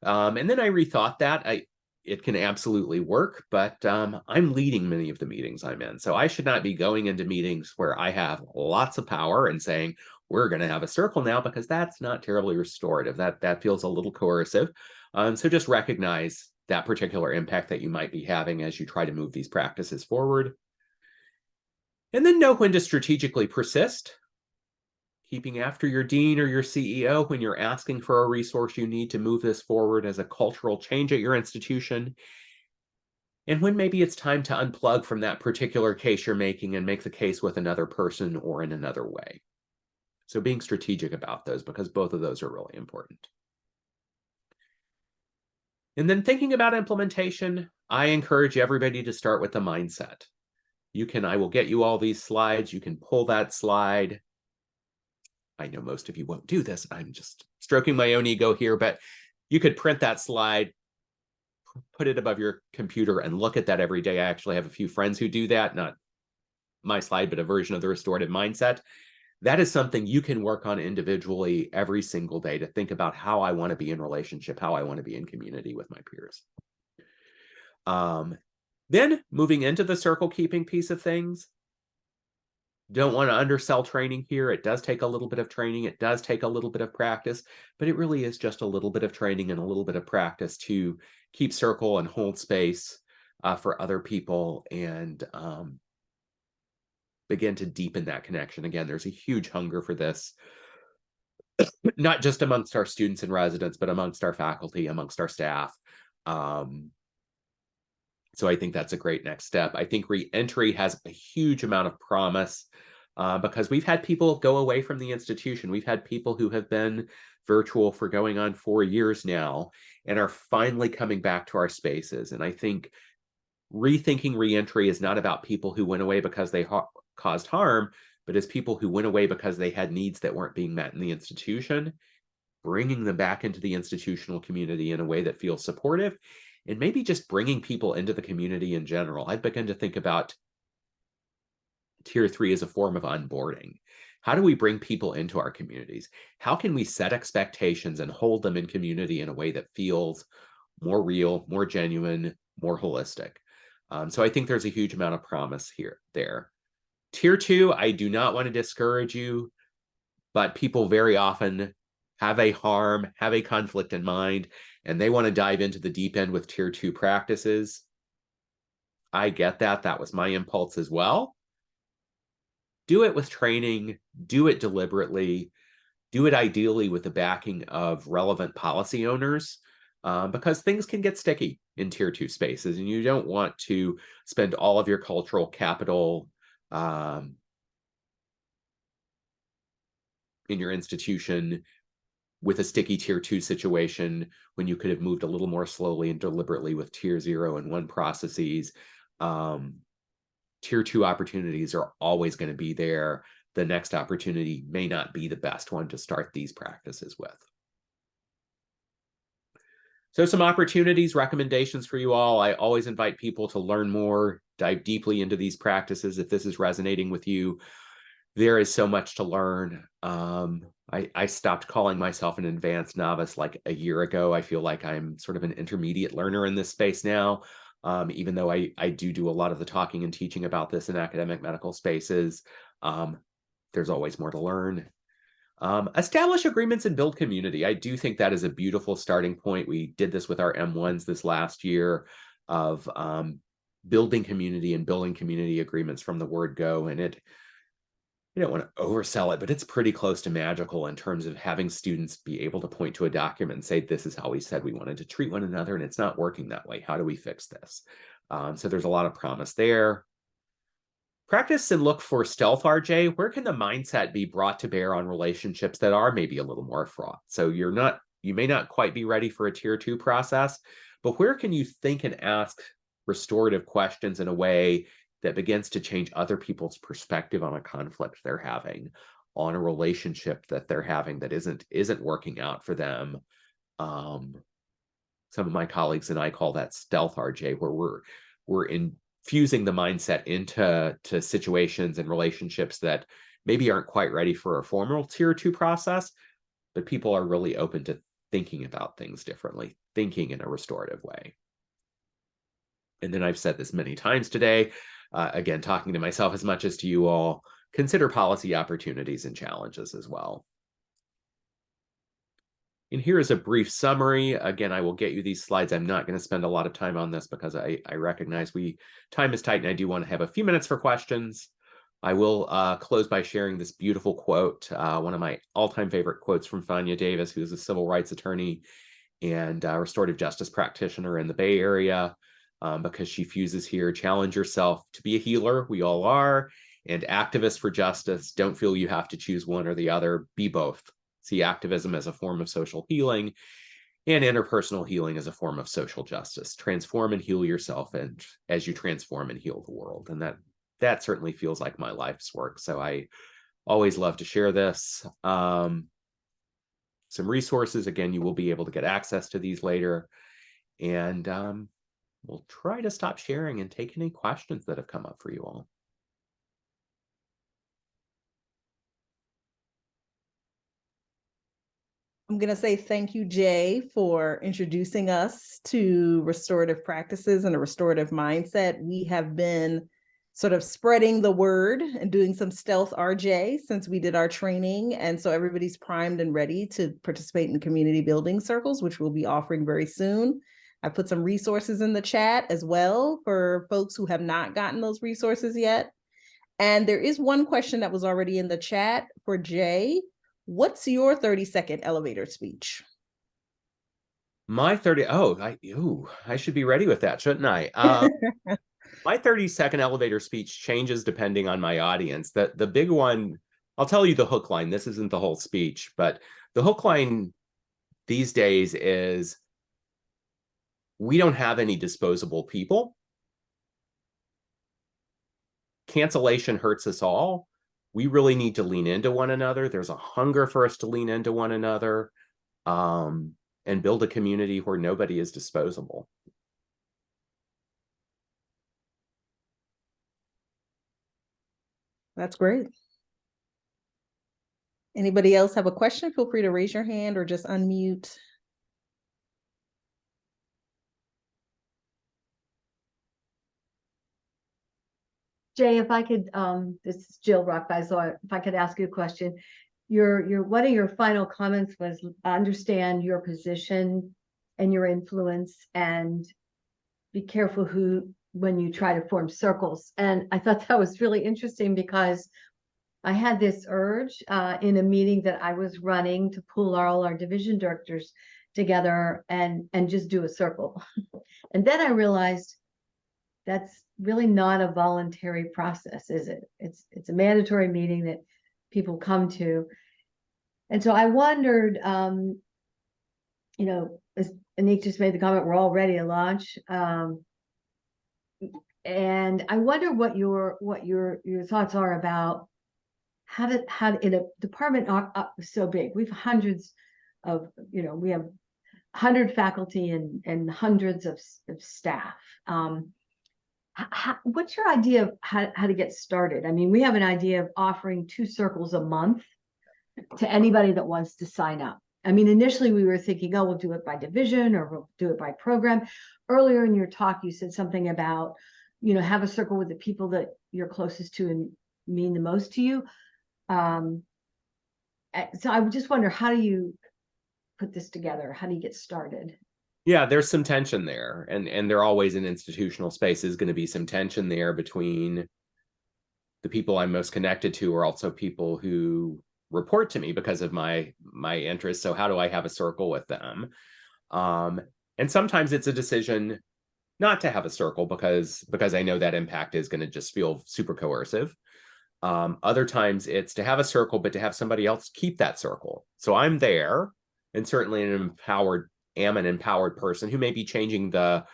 And then I rethought that. It can absolutely work, but I'm leading many of the meetings I'm in. So I should not be going into meetings where I have lots of power and saying, we're going to have a circle now, because that's not terribly restorative. That feels a little coercive. So just recognize that particular impact that you might be having as you try to move these practices forward. And then know when to strategically persist. Keeping after your dean or your CEO when you're asking for a resource you need to move this forward as a cultural change at your institution. And when maybe it's time to unplug from that particular case you're making and make the case with another person or in another way. So being strategic about those, because both of those are really important. And then thinking about implementation, I encourage everybody to start with the mindset. I will get you all these slides. You can pull that slide. I know most of you won't do this. I'm just stroking my own ego here, but you could print that slide, put it above your computer, and look at that every day. I actually have a few friends who do that, not my slide, but a version of the restorative mindset. That is something you can work on individually every single day to think about how I want to be in relationship, how I want to be in community with my peers. Then moving into the circle keeping piece of things, don't want to undersell training here. It does take a little bit of training. It does take a little bit of practice, but it really is just a little bit of training and a little bit of practice to keep circle and hold space for other people, and begin to deepen that connection. Again, there's a huge hunger for this, not just amongst our students and residents, but amongst our faculty, amongst our staff. So I think that's a great next step. I think re-entry has a huge amount of promise because we've had people go away from the institution. We've had people who have been virtual for going on 4 years now and are finally coming back to our spaces. And I think rethinking re-entry is not about people who went away because they caused harm, but as people who went away because they had needs that weren't being met in the institution, bringing them back into the institutional community in a way that feels supportive, and maybe just bringing people into the community in general. I've begun to think about Tier 3 as a form of onboarding. How do we bring people into our communities? How can we set expectations and hold them in community in a way that feels more real, more genuine, more holistic? So I think there's a huge amount of promise there. Tier 2, I do not want to discourage you, but people very often have a harm, have a conflict in mind, and they want to dive into the deep end with Tier 2 practices. I get that. That was my impulse as well. Do it with training, do it deliberately, do it ideally with the backing of relevant policy owners, because things can get sticky in Tier 2 spaces, and you don't want to spend all of your cultural capital in your institution with a sticky Tier 2 situation when you could have moved a little more slowly and deliberately with Tier 0 and 1 processes. Tier 2 opportunities are always going to be there. The next opportunity may not be the best one to start these practices with. So some opportunities, recommendations for you all. I always invite people to learn more, dive deeply into these practices if this is resonating with you. there is so much to learn. I stopped calling myself an advanced novice like a year ago. I feel like I'm sort of an intermediate learner in this space now. Even though I do a lot of the talking and teaching about this in academic medical spaces, there's always more to learn. Establish agreements and build community. I do think that is a beautiful starting point. We did this with our M1s this last year of building community and building community agreements from the word go. And you don't want to oversell it, but it's pretty close to magical in terms of having students be able to point to a document and say, this is how we said we wanted to treat one another, and it's not working that way. How do we fix this? So there's a lot of promise there. Practice and look for stealth RJ. Where can the mindset be brought to bear on relationships that are maybe a little more fraught? So you may not quite be ready for a tier 2 process, but where can you think and ask restorative questions in a way that begins to change other people's perspective on a conflict they're having, on a relationship that they're having that isn't working out for them? Some of my colleagues and I call that stealth RJ, where we're infusing the mindset into situations and relationships that maybe aren't quite ready for a formal tier 2 process, but people are really open to thinking about things differently, thinking in a restorative way. And then I've said this many times today, again, talking to myself as much as to you all, consider policy opportunities and challenges as well. And here is a brief summary. Again, I will get you these slides. I'm not going to spend a lot of time on this because I recognize time is tight and I do want to have a few minutes for questions. I will close by sharing this beautiful quote, one of my all-time favorite quotes from Fania Davis, who's a civil rights attorney and restorative justice practitioner in the Bay Area, because she fuses here, challenge yourself to be a healer, we all are, and activists for justice. Don't feel you have to choose one or the other, be both. See activism as a form of social healing and interpersonal healing as a form of social justice. Transform and heal yourself, and as you transform and heal the world. And that certainly feels like my life's work. So I always love to share this. Some resources, again, you will be able to get access to these later. And we'll try to stop sharing and take any questions that have come up for you all. I'm going to say thank you, Jay, for introducing us to restorative practices and a restorative mindset. We have been sort of spreading the word and doing some stealth RJ since we did our training. And so everybody's primed and ready to participate in community building circles, which we'll be offering very soon. I put some resources in the chat as well for folks who have not gotten those resources yet. And there is one question that was already in the chat for Jay. What's your 30-second elevator speech? My 30, I should be ready with that, shouldn't I? My 30-second elevator speech changes depending on my audience. The big one, I'll tell you the hook line. This isn't the whole speech, but the hook line these days is, we don't have any disposable people. Cancellation hurts us all. We really need to lean into one another. There's a hunger for us to lean into one another, and build a community where nobody is disposable. That's great. Anybody else have a question? Feel free to raise your hand or just unmute. Jay, if I could, this is Jill Rockby, so if I could ask you a question. One of your final comments was understand your position and your influence, and be careful when you try to form circles. And I thought that was really interesting because I had this urge in a meeting that I was running to pull all our division directors together and just do a circle. And then I realized that's really not a voluntary process, is it? It's a mandatory meeting that people come to. And so I wondered, as Anik just made the comment, we're all ready to launch. And I wonder what your thoughts are about how in a department so big, we've hundreds of, we have 100 faculty and hundreds of staff. What's your idea of how to get started? I mean, we have an idea of offering 2 circles a month to anybody that wants to sign up. I mean, initially we were thinking, oh, we'll do it by division or we'll do it by program. Earlier in your talk, you said something about, have a circle with the people that you're closest to and mean the most to you. So I would just wonder, how do you put this together? How do you get started? Yeah, there's some tension there, and there always in institutional space is going to be some tension there between the people I'm most connected to are also people who report to me because of my interests. So how do I have a circle with them? And sometimes it's a decision not to have a circle because I know that impact is going to just feel super coercive. Other times it's to have a circle, but to have somebody else keep that circle. So I'm there, and certainly am an empowered person who may be changing the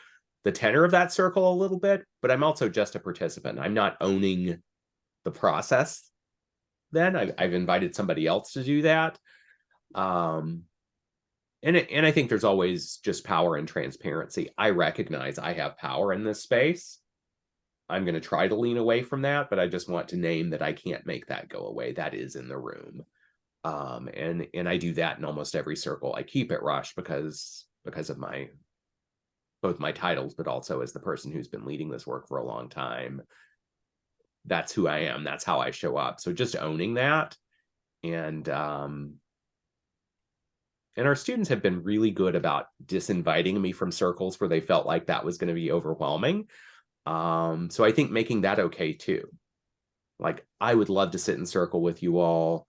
tenor of that circle a little bit, but I'm also just a participant. I'm not owning the process. Then I've invited somebody else to do that. And I think there's always just power and transparency. I recognize I have power in this space. I'm going to try to lean away from that, but I just want to name that I can't make that go away. That is in the room. And I do that in almost every circle I keep at Rush because of both my titles, but also as the person who's been leading this work for a long time. That's who I am. That's how I show up. So just owning that. And our students have been really good about disinviting me from circles where they felt like that was going to be overwhelming. So I think making that okay too. Like, I would love to sit in circle with you all.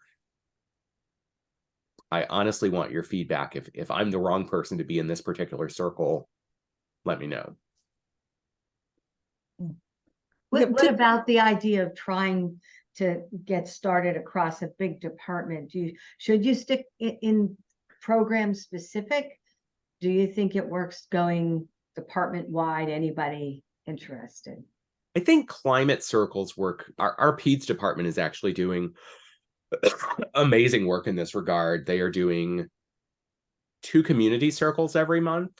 I honestly want your feedback. If I'm the wrong person to be in this particular circle, let me know. What about the idea of trying to get started across a big department? Should you stick in program specific? Do you think it works going department wide? Anybody interested? I think climate circles work. Our PEDS department is actually doing amazing work in this regard. They are doing 2 community circles every month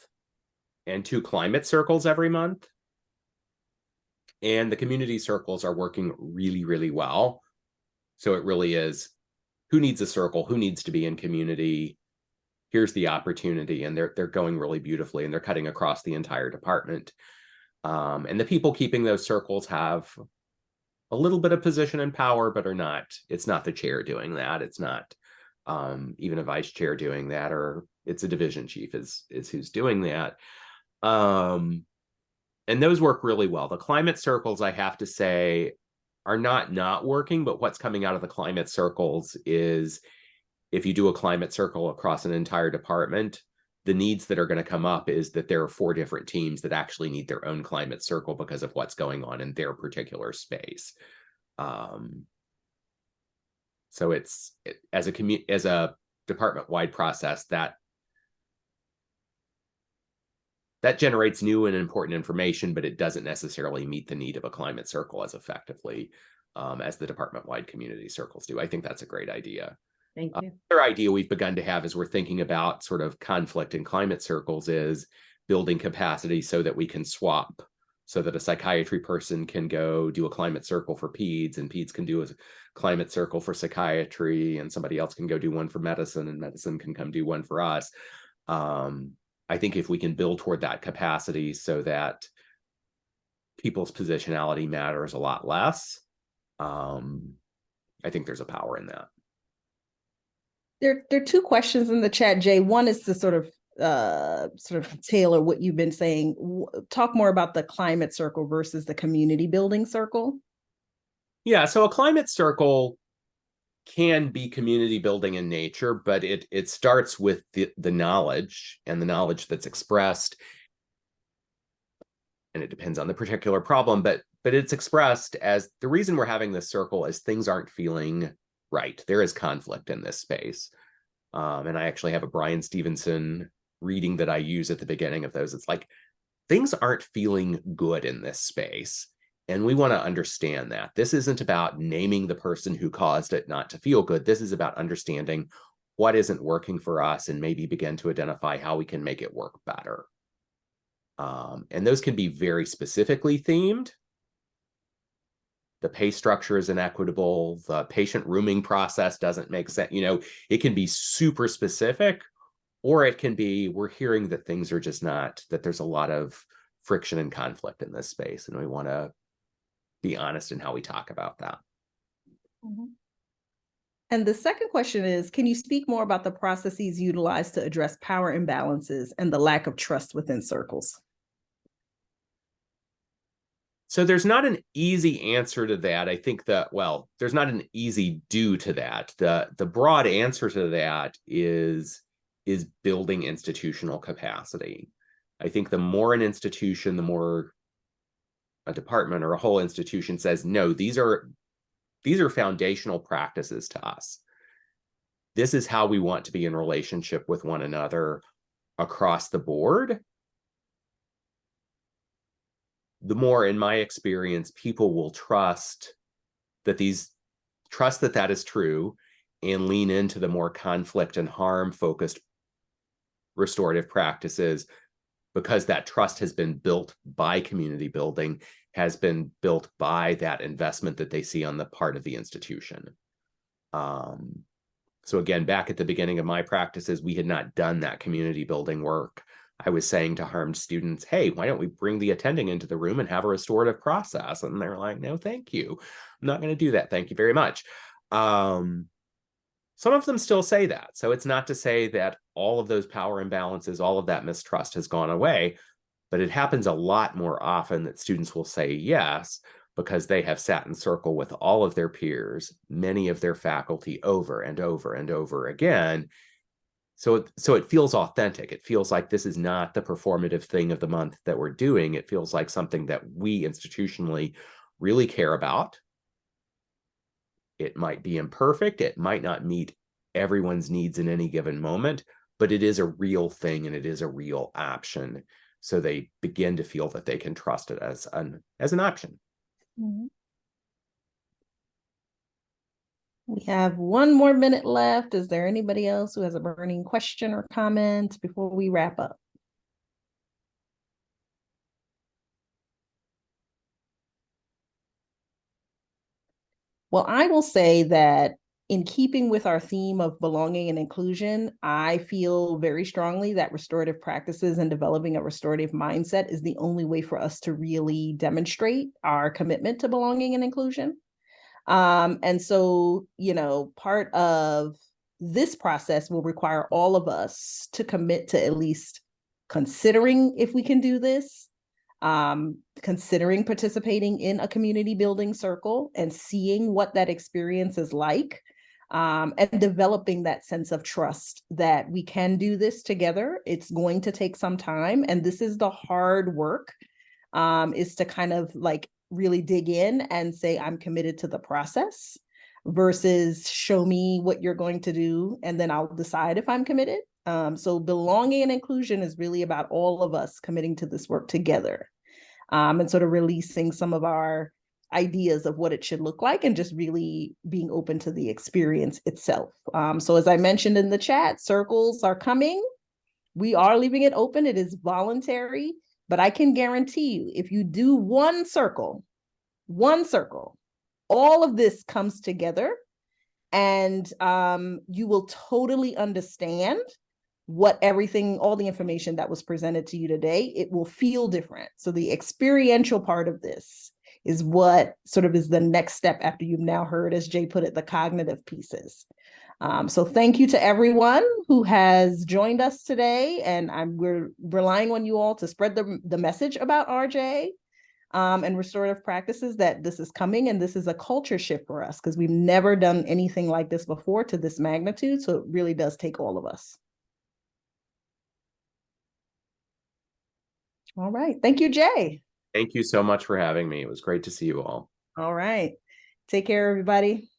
and 2 climate circles every month. And the community circles are working really, really well. So it really is, who needs a circle? Who needs to be in community? Here's the opportunity. And they're going really beautifully, and they're cutting across the entire department. And the people keeping those circles have a little bit of position and power, but it's not the chair doing that. It's not even a vice chair doing that, or it's a division chief is who's doing that. And those work really well. The climate circles, I have to say, are not working, but what's coming out of the climate circles is, if you do a climate circle across an entire department, the needs that are going to come up is that there are 4 different teams that actually need their own climate circle because of what's going on in their particular space. So as a department-wide process, that generates new and important information, but it doesn't necessarily meet the need of a climate circle as effectively as the department-wide community circles do. I think that's a great idea. Thank you. Another idea we've begun to have as we're thinking about sort of conflict in climate circles is building capacity so that we can swap, so that a psychiatry person can go do a climate circle for PEDS, and PEDS can do a climate circle for psychiatry, and somebody else can go do one for medicine, and medicine can come do one for us. I think if we can build toward that capacity so that people's positionality matters a lot less, I think there's a power in that. There are 2 questions in the chat, Jay. One is to sort of tailor what you've been saying. Talk more about the climate circle versus the community building circle. Yeah, so a climate circle can be community building in nature, but it starts with the knowledge, and the knowledge that's expressed, and it depends on the particular problem, but it's expressed as, the reason we're having this circle is things aren't feeling right. There is conflict in this space. And I actually have a Brian Stevenson reading that I use at the beginning of those. It's like, things aren't feeling good in this space. And we want to understand that. This isn't about naming the person who caused it not to feel good. This is about understanding what isn't working for us and maybe begin to identify how we can make it work better. And those can be very specifically themed, the pay structure is inequitable, the patient rooming process doesn't make sense. It can be super specific, or it can be, we're hearing that things are just not, that there's a lot of friction and conflict in this space, and we want to be honest in how we talk about that. And the second question is, can you speak more about the processes utilized to address power imbalances and the lack of trust within circles? So there's not an easy answer to that. I think that, well, there's not an easy do to that. The broad answer to that is building institutional capacity. I think the more an institution, the more a department or a whole institution says, no, these are foundational practices to us. This is how we want to be in relationship with one another across the board. The more, in my experience, people will trust that that is true and lean into the more conflict and harm focused restorative practices, because that trust has been built by community building, has been built by that investment that they see on the part of the institution. So again, back at the beginning of my practices, we had not done that community building work. I was saying to harmed students, hey, why don't we bring the attending into the room and have a restorative process? And they're like, no, thank you. I'm not going to do that. Thank you very much. Some of them still say that. So it's not to say that all of those power imbalances, all of that mistrust has gone away, but it happens a lot more often that students will say yes, because they have sat in circle with all of their peers, many of their faculty, over and over and over again. So it feels authentic. It feels like this is not the performative thing of the month that we're doing. It feels like something that we institutionally really care about. It might be imperfect. It might not meet everyone's needs in any given moment, but it is a real thing and it is a real option. So they begin to feel that they can trust it as an option. Mm-hmm. We have 1 more minute left. Is there anybody else who has a burning question or comment before we wrap up? Well, I will say that in keeping with our theme of belonging and inclusion, I feel very strongly that restorative practices and developing a restorative mindset is the only way for us to really demonstrate our commitment to belonging and inclusion. And so, part of this process will require all of us to commit to at least considering if we can do this, considering participating in a community building circle and seeing what that experience is like, and developing that sense of trust that we can do this together. It's going to take some time. And this is the hard work, is to kind of like really dig in and say, I'm committed to the process, versus show me what you're going to do, and then I'll decide if I'm committed. So belonging and inclusion is really about all of us committing to this work together, and sort of releasing some of our ideas of what it should look like and just really being open to the experience itself. So as I mentioned in the chat, circles are coming. We are leaving it open. It is voluntary. But I can guarantee you, if you do one circle, all of this comes together, and you will totally understand what all the information that was presented to you today. It will feel different. So the experiential part of this is what sort of is the next step after you've now heard, as Jay put it, the cognitive pieces. So thank you to everyone who has joined us today, and we're relying on you all to spread the message about RJ and restorative practices, that this is coming, and this is a culture shift for us, because we've never done anything like this before to this magnitude. So it really does take all of us. All right. Thank you, Jay. Thank you so much for having me. It was great to see you all. All right. Take care, everybody.